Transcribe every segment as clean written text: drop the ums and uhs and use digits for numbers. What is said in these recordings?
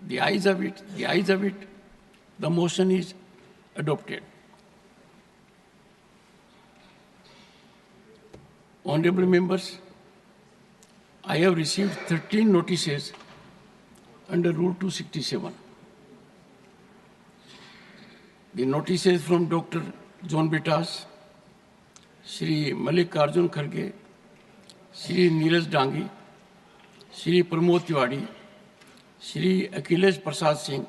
The ayes have it. The ayes have it. The motion is adopted. Honorable members, I have received 13 notices under Rule 267. The notices from Dr. John Bitas, Shri Mallikarjun Kharge, Shri Neeraj Dangi, Shri Pramod Tiwari, Shri Akhilesh Prasad Singh,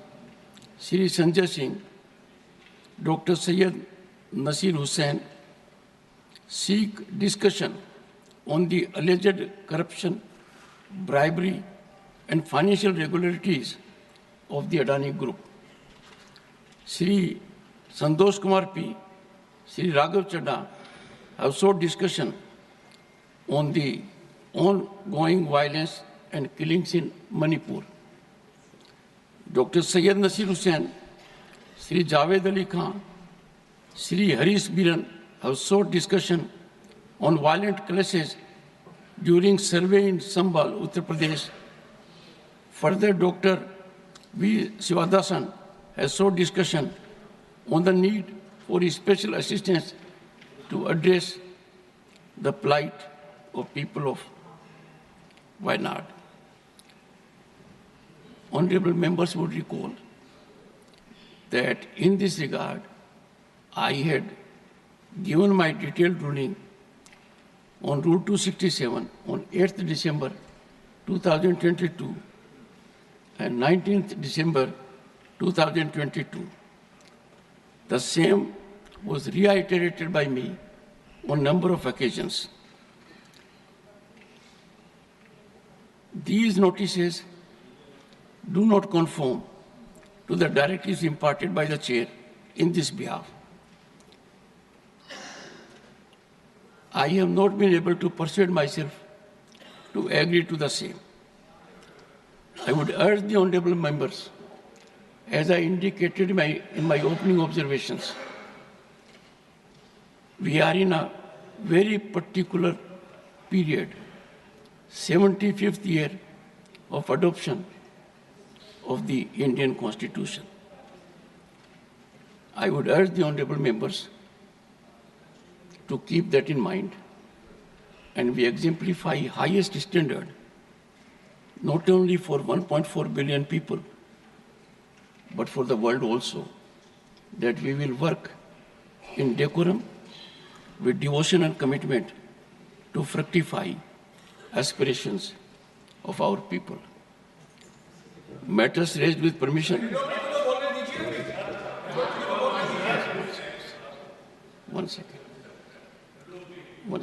Shri Sanjay Singh, Dr. Syed Nasir Hussain seek discussion on the alleged corruption, bribery, and financial irregularities of the Adani Group. Shri Santosh Kumar P, Shri Raghav Chadha have sought discussion on the ongoing violence and killings in Manipur. Dr. Syed Nasir Hussain, Shri Javed Ali Khan, Shri Harish Biran have sought discussion on violent clashes during survey in Sambhal, Uttar Pradesh. Further, Dr. V. Sivadasan has sought discussion on the need for special assistance to address the plight of people of Wayanad. Honorable members would recall that in this regard, I had given my detailed ruling on Rule 267 on 8th December 2022 and 19th December 2022. The same was reiterated by me on a number of occasions. These notices do not conform to the directives imparted by the Chair in this behalf. I have not been able to persuade myself to agree to the same. I would urge the honorable members, as I indicated in my opening observations, we are in a very particular period, 75th year of adoption of the Indian Constitution. I would urge the honorable members to keep that in mind, and we exemplify highest standard not only for 1.4 billion people, but for the world also, that we will work in decorum with devotion and commitment to fructify aspirations of our people. Matters raised with permission. One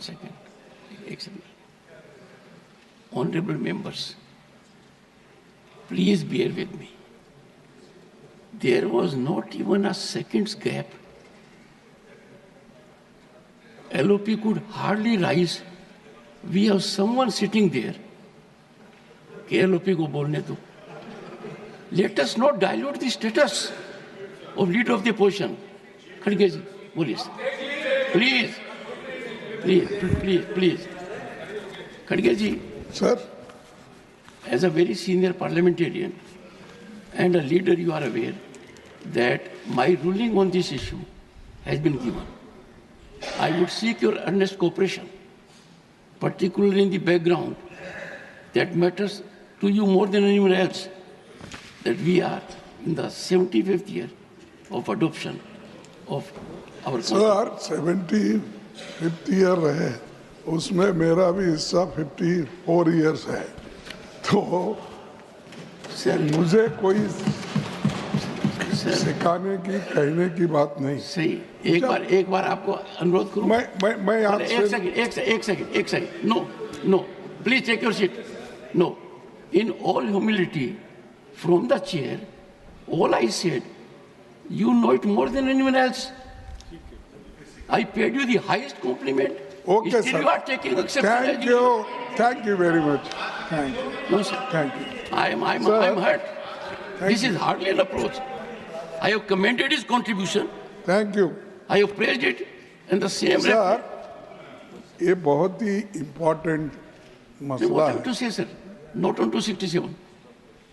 second. Excellent. Honorable members, please bear with me. There was not even a second's gap. LOP could hardly rise. We have someone sitting there. LOP ko bolne do. Let us not dilute the status of leader of the opposition. Kharge ji, please. Please. Kharge ji. Sir. As a very senior parliamentarian and a leader, you are aware that my ruling on this issue has been given. I would seek your earnest cooperation, particularly in the background that matters to you more than anyone else, that we are in the 75th year of adoption of our Sir, 75th year है, उसमें मेरा भी हिस्सा 54 years है, तो मुझे कोई सिखाने की कहने की बात नहीं। सही, एक बार आपको अनुरोध करूं। मैं आपसे एक second. No, please take your seat. No, in all humility, from the chair, all I said, you know it more than anyone else. I paid you the highest compliment. Okay, still sir. You are taking exception. Thank you very much. Thank you. No, sir. Thank you. I'm hurt. This is hardly an approach. I have commended his contribution. Thank you. I have praised it, and the same. Sir, ये बहुत ही important मसला What है। have to say, sir? Not on 267.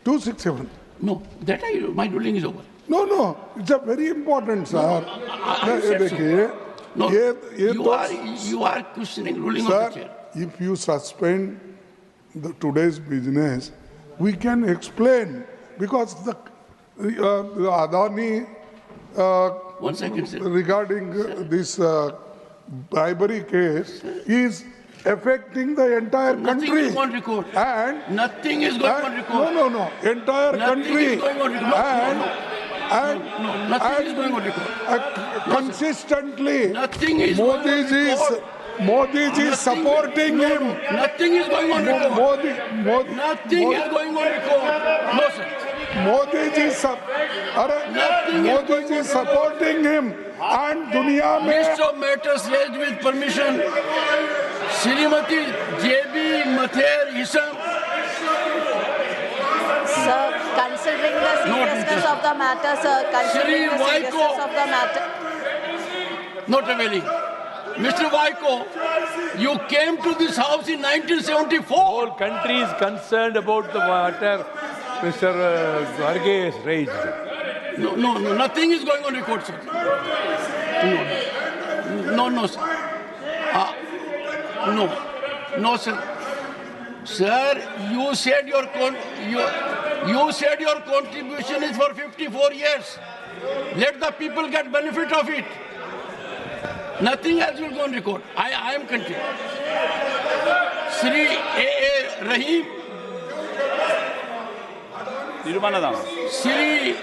267. No, that my ruling is over. No, it's a very important, sir. I said so. देखिए, No, ये you are questioning ruling of the sir, chair. if you suspend today's business, we can explain because the Adani 1 second, sir. regarding this bribery case is affecting the entire Nothing country. is on record. And Nothing is going on record. no, entire Nothing country. is going on record. And Nothing is going on record. consistently, Nothing is going on record. Modi ji is supporting him. Nothing is going on record. Nothing is going on record. No, sir. Modi ji supporting him. And दुनिया में List of matters raised with permission. Srimati J.B. Mather Isam. Sir, considering the seriousness of the matter, sir, considering the Shri seriousness Vaiko. of the matter. Not availing. Mr. Vaiko, you came to this house in 1974. Whole country is concerned about the matter Mr. Garge has raised. No, nothing is going on record, sir. No, sir. No, sir. Sir, you said your contribution is for 54 years. Let the people get benefit of it. Nothing else will go on record. I am continuing. Shri A.A. Rahim. Shri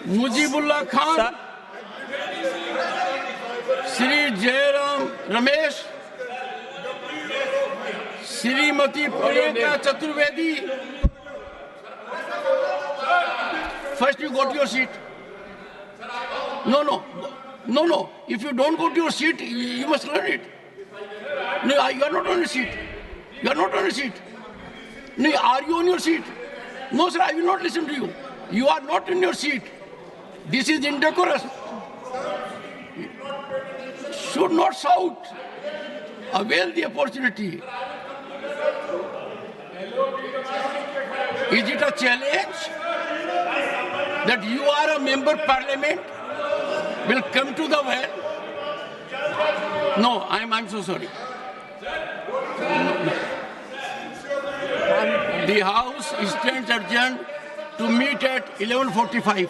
Mujibullah Khan. Shri Jairam Ramesh. Srimati Priyanka Chaturvedi. First you go to your seat. No. If you don't go to your seat, you must learn it. No, you are not on your seat. You are not on your seat. No, are you on your seat? No, sir, I will not listen to you. You are not in your seat. This is indecorous. Should not shout. Avail the opportunity. Is it a challenge that you are a member parliament will come to the well? No, I'm so sorry. No. The House stands adjourned to meet at 11:45.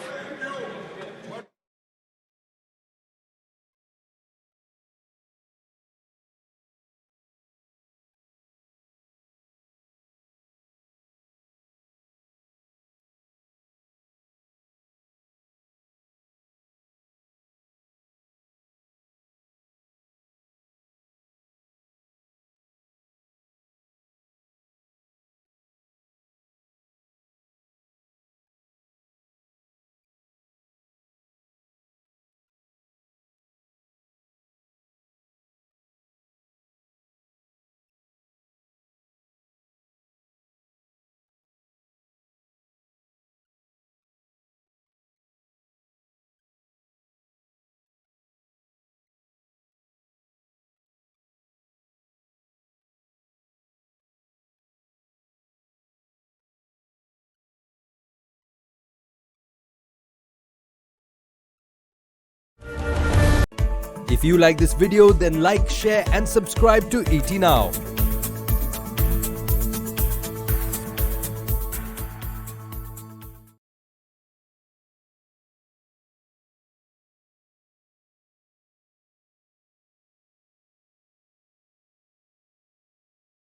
If you like this video, then like, share and subscribe to ET Now.